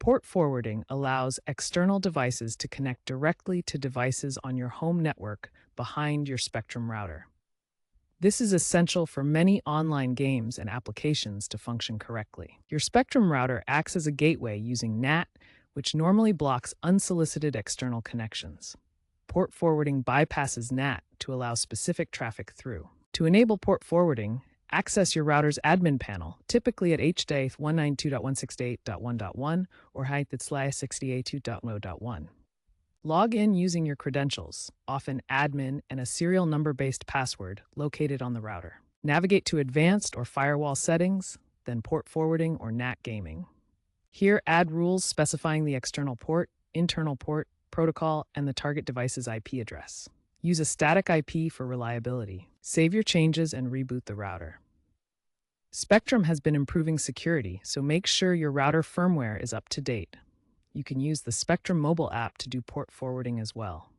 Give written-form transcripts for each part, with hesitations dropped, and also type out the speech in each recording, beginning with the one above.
Port forwarding allows external devices to connect directly to devices on your home network behind your Spectrum router. This is essential for many online games and applications to function correctly. Your Spectrum router acts as a gateway using NAT, which normally blocks unsolicited external connections. Port forwarding bypasses NAT to allow specific traffic through. To enable port forwarding, access your router's admin panel, typically at hdaith 192.168.1.1 or height/68.2.0.1. Log in using your credentials, often admin and a serial number-based password located on the router. Navigate to Advanced or Firewall Settings, then Port Forwarding or NAT Gaming. Here, add rules specifying the external port, internal port, protocol, and the target device's IP address. Use a static IP for reliability. Save your changes and reboot the router. Spectrum has been improving security, so make sure your router firmware is up to date. You can use the Spectrum mobile app to do port forwarding as well.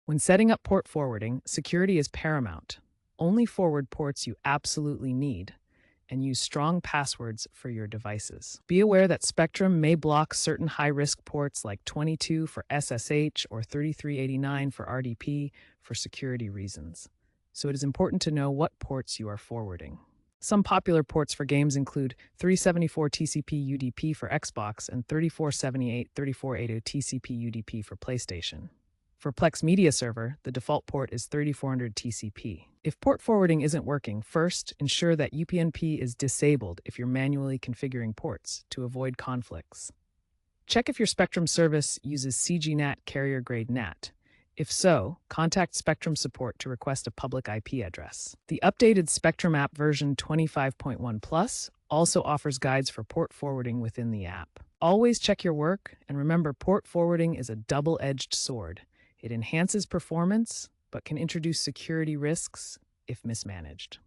When setting up port forwarding, security is paramount. Only forward ports you absolutely need, and use strong passwords for your devices. Be aware that Spectrum may block certain high-risk ports like 22 for SSH or 3389 for RDP for security reasons, so it is important to know what ports you are forwarding. Some popular ports for games include 374 TCP UDP for Xbox and 3478-3480 TCP UDP for PlayStation. For Plex Media Server, the default port is 3400 TCP. If port forwarding isn't working, first, ensure that UPnP is disabled if you're manually configuring ports to avoid conflicts. Check if your Spectrum service uses CGNAT carrier-grade NAT. If so, contact Spectrum support to request a public IP address. The updated Spectrum app version 25.1 Plus also offers guides for port forwarding within the app. Always check your work, and remember, port forwarding is a double-edged sword. It enhances performance, but can introduce security risks if mismanaged.